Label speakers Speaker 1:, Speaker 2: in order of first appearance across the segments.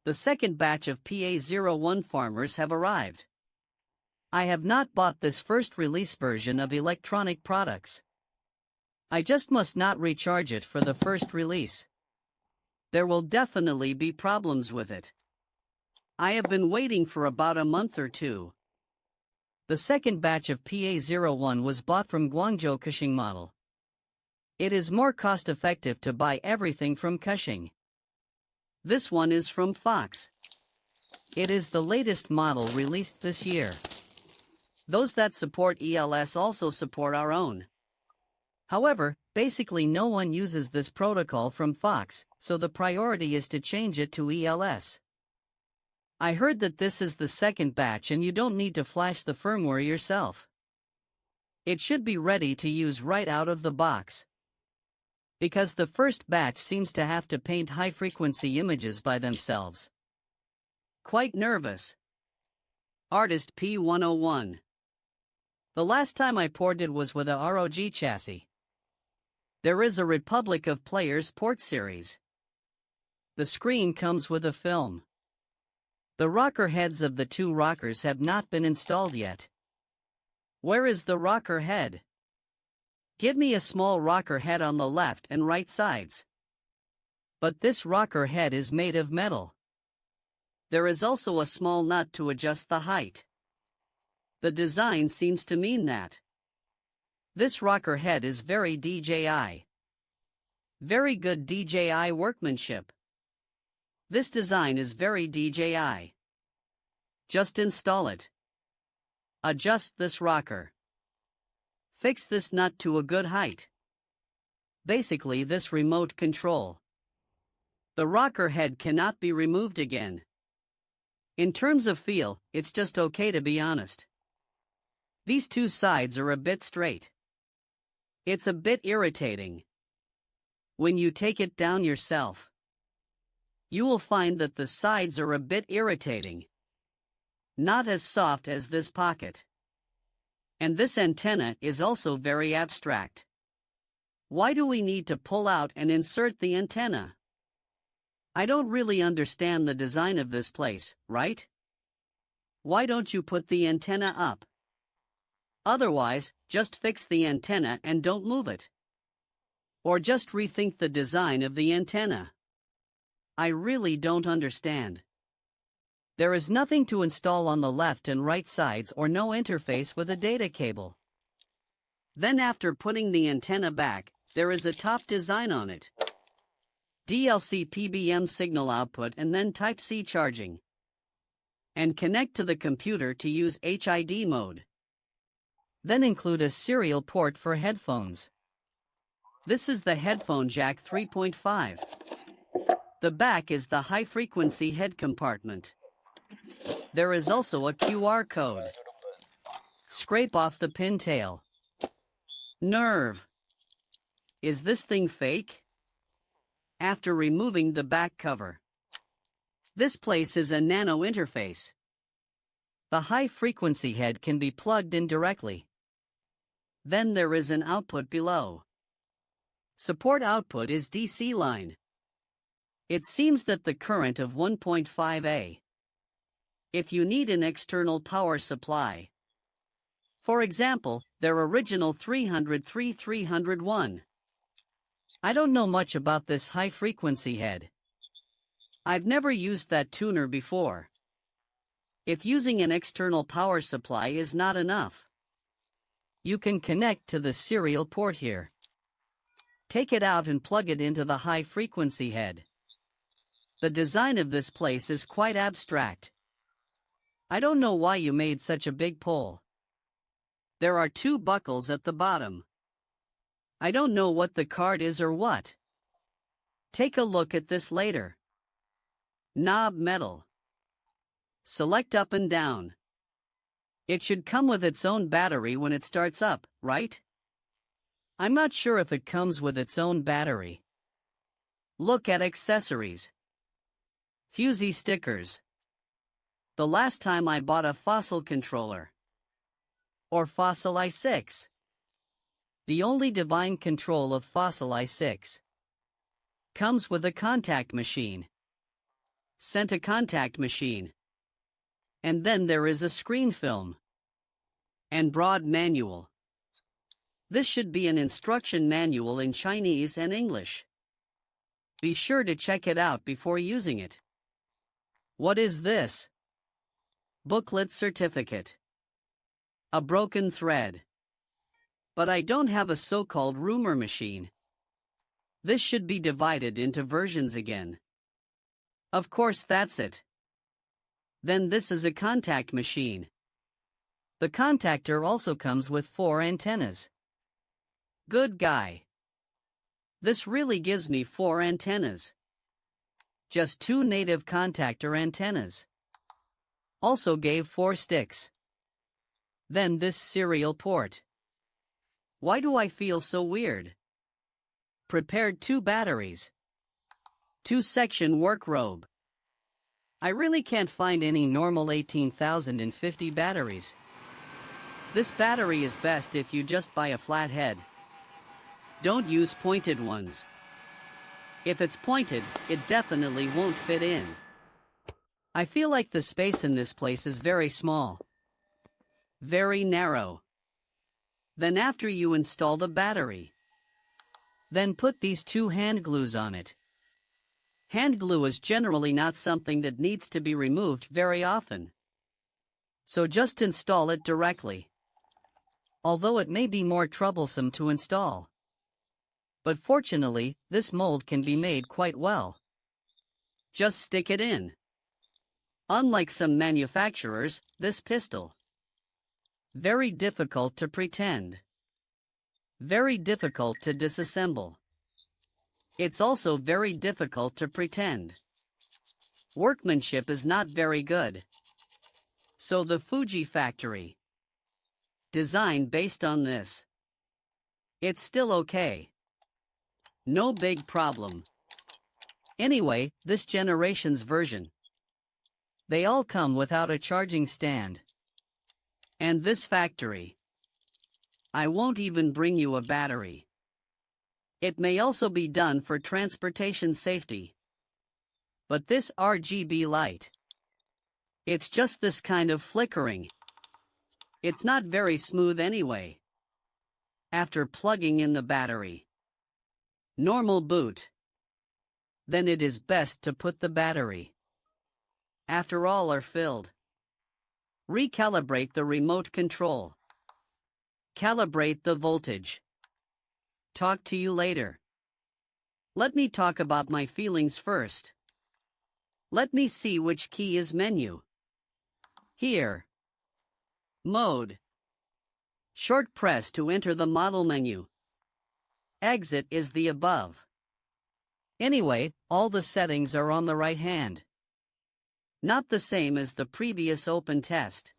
Speaker 1: The second batch of PA01 farmers have arrived. I have not bought this first release version of electronic products. I just must not recharge it for the first release. There will definitely be problems with it. I have been waiting for about a month or two. The second batch of PA01 was bought from Guangzhou Cushing model. It is more cost-effective to buy everything from Cushing. This one is from Fox. It is the latest model released this year. Those that support ELS also support our own. However, basically no one uses this protocol from Fox, so the priority is to change it to ELS. I heard that this is the second batch and you don't need to flash the firmware yourself. It should be ready to use right out of the box. Because the first batch seems to have to paint high-frequency images by themselves. Quite nervous. Artist P101. The last time I ported it was with a ROG chassis. There is a Republic of Players port series. The screen comes with a film. The rocker heads of the two rockers have not been installed yet. Where is the rocker head? Give me a small rocker head on the left and right sides. But this rocker head is made of metal. There is also a small nut to adjust the height. The design seems to mean that. This rocker head is very DJI. Very good DJI workmanship. This design is very DJI. Just install it. Adjust this rocker. Fix this nut to a good height. Basically this remote control. The rocker head cannot be removed again. In terms of feel, it's just okay to be honest. These two sides are a bit straight. It's a bit irritating. When you take it down yourself, you will find that the sides are a bit irritating. Not as soft as this pocket. And this antenna is also very abstract. Why do we need to pull out and insert the antenna? I don't really understand the design of this place, right? Why don't you put the antenna up? Otherwise, just fix the antenna and don't move it. Or just rethink the design of the antenna. I really don't understand. There is nothing to install on the left and right sides or no interface with a data cable. Then after putting the antenna back, there is a top design on it. DLC PBM signal output and then Type-C charging. And connect to the computer to use HID mode. Then include a serial port for headphones. This is the headphone jack 3.5. The back is the high-frequency head compartment. There is also a QR code. Scrape off the pintail. Nerve. Is this thing fake? After removing the back cover. This place is a nano interface. The high-frequency head can be plugged in directly. Then there is an output below. Support output is DC line. It seems that the current of 1.5A. If you need an external power supply. For example, their original 303-301. I don't know much about this high-frequency head. I've never used that tuner before. If using an external power supply is not enough, you can connect to the serial port here. Take it out and plug it into the high-frequency head. The design of this place is quite abstract. I don't know why you made such a big pole. There are two buckles at the bottom. I don't know what the card is or what. Take a look at this later. Knob metal. Select up and down. It should come with its own battery when it starts up, right? I'm not sure if it comes with its own battery. Look at accessories. Fusee stickers. The last time I bought a Fossil controller. Or Fossil i6. The only divine control of Fossil i6. Comes with a contact machine. sent a contact machine. And then there is a screen film. And broad manual. This should be an instruction manual in Chinese and English. Be sure to check it out before using it. What is this? Booklet certificate. A broken thread. But I don't have a so-called rumor machine. This should be divided into versions again. Of course that's it. Then this is a contact machine. The contactor also comes with 4 antennas. Good guy. This really gives me 4 antennas. Just 2 native contactor antennas. Also gave 4 sticks. Then this serial port. Why do I feel so weird? Prepared 2 batteries. 2-section work robe. I really can't find any normal 18,050 batteries. This battery is best if you just buy a flat head. Don't use pointed ones. If it's pointed, it definitely won't fit in. I feel like the space in this place is very small. Very narrow. Then after you install the battery, then put these 2 hand glues on it. Hand glue is generally not something that needs to be removed very often. So just install it directly. Although it may be more troublesome to install. But fortunately, this mold can be made quite well. Just stick it in. Unlike some manufacturers, this pistol. Very difficult to pretend. Very difficult to disassemble. It's also very difficult to pretend. Workmanship is not very good. So the Fuji factory. Design based on this. It's still okay. No big problem. Anyway, this generation's version. They all come without a charging stand. And this factory. I won't even bring you a battery. It may also be done for transportation safety. But this RGB light. It's just this kind of flickering. It's not very smooth anyway. After plugging in the battery. Normal boot. Then it is best to put the battery. After all are filled. Recalibrate the remote control. Calibrate the voltage. Talk to you later. Let me talk about my feelings first. Let me see which key is menu. Here. Mode. Short press to enter the model menu. Exit is the above. Anyway, all the settings are on the right hand. Not the same as the previous open test.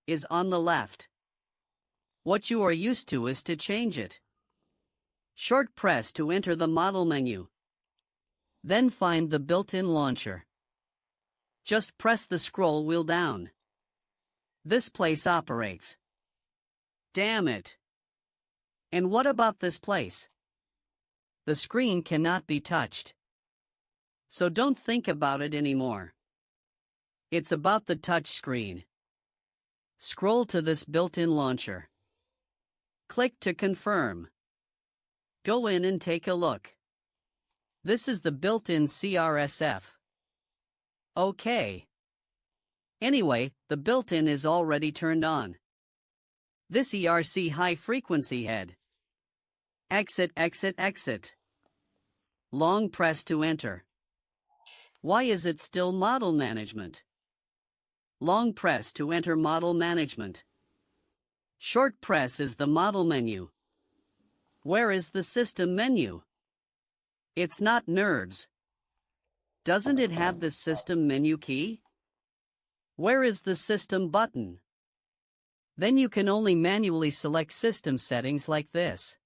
Speaker 1: Is on the left. What you are used to is to change it. Short press to enter the model menu. Then find the built-in launcher. Just press the scroll wheel down. This place operates. Damn it. And what about this place? The screen cannot be touched. So don't think about it anymore. It's about the touch screen. Scroll to this built-in launcher. Click to confirm. Go in and take a look. This is the built-in CRSF. Okay. Anyway, the built-in is already turned on. This ERC high-frequency head. Exit, exit, exit. Long press to enter. Why is it still model management? Long press to enter model management. Short press is the model menu. Where is the system menu? It's not nerves. Doesn't it have the system menu key? Where is the system button? Then you can only manually select system settings like this.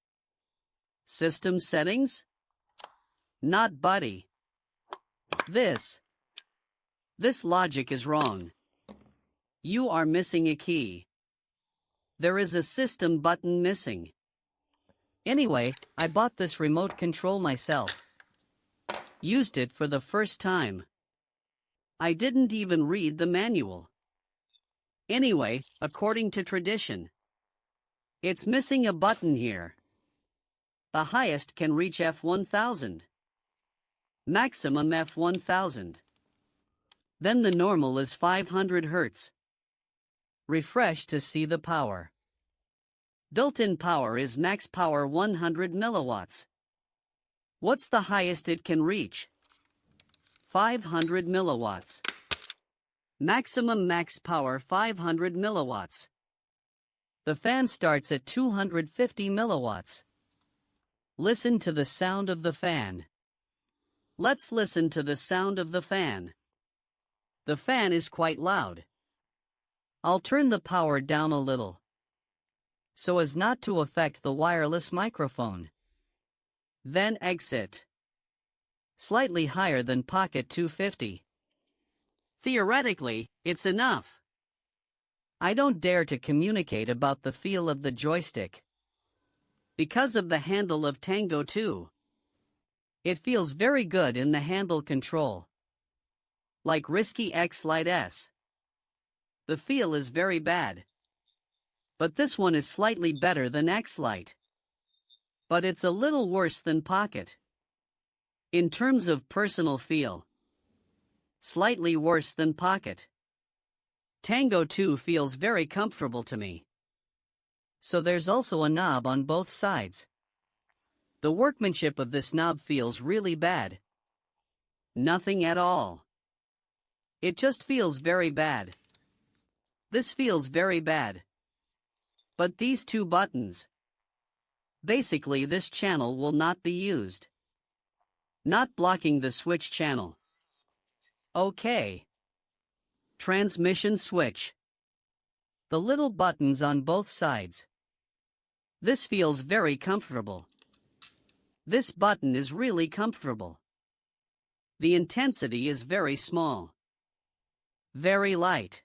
Speaker 1: System settings? Not buddy. This logic is wrong. You are missing a key. There is a system button missing. Anyway, I bought this remote control myself. Used it for the first time. I didn't even read the manual. Anyway, according to tradition, it's missing a button here. The highest can reach F1000. Maximum F1000. Then the normal is 500 Hz. Refresh to see the power. Built-in power is max power 100 milliwatts. What's the highest it can reach? 500 milliwatts. Maximum max power 500 milliwatts. The fan starts at 250 milliwatts. Listen to the sound of the fan. Let's listen to the sound of the fan. The fan is quite loud. I'll turn the power down a little, so as not to affect the wireless microphone. Then exit. Slightly higher than Pocket 250. Theoretically, it's enough. I don't dare to communicate about the feel of the joystick because of the handle of Tango 2. It feels very good in the handle control. Like Risky X Lite S. The feel is very bad. But this one is slightly better than X Lite. But it's a little worse than Pocket. In terms of personal feel, slightly worse than Pocket. Tango 2 feels very comfortable to me. So there's also a knob on both sides. The workmanship of this knob feels really bad. Nothing at all. It just feels very bad. This feels very bad. But these two buttons. Basically this channel will not be used. Not blocking the switch channel. Okay. Transmission switch. The little buttons on both sides. This feels very comfortable. This button is really comfortable. The intensity is very small. Very light.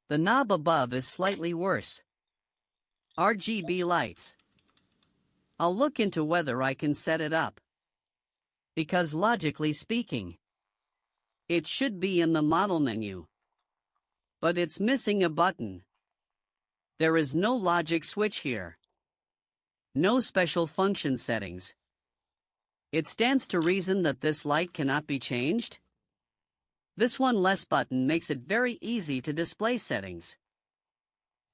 Speaker 1: The knob above is slightly worse. RGB lights. I'll look into whether I can set it up. Because logically speaking, it should be in the model menu. But it's missing a button. There is no logic switch here. No special function settings. It stands to reason that this light cannot be changed. This one less button makes it very easy to display settings.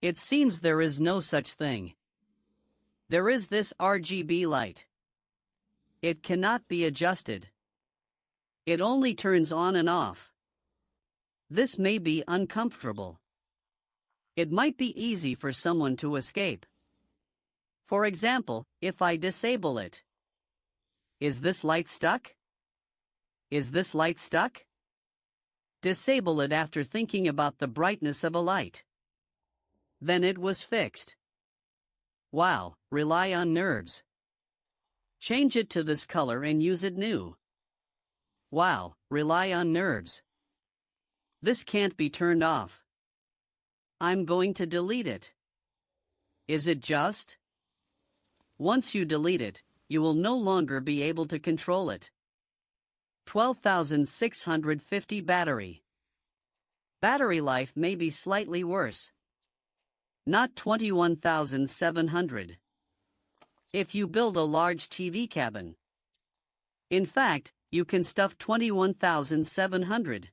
Speaker 1: It seems there is no such thing. There is this RGB light. It cannot be adjusted. It only turns on and off. This may be uncomfortable. It might be easy for someone to escape. For example, if I disable it. Is this light stuck? Is this light stuck? Disable it after thinking about the brightness of a light. Then it was fixed. Wow, rely on nerves. Change it to this color and use it new. Wow, rely on nerves. This can't be turned off. I'm going to delete it. Is it just? Once you delete it, you will no longer be able to control it. 12,650 battery. Battery life may be slightly worse. Not 21,700. If you build a large TV cabin. In fact, you can stuff 21,700.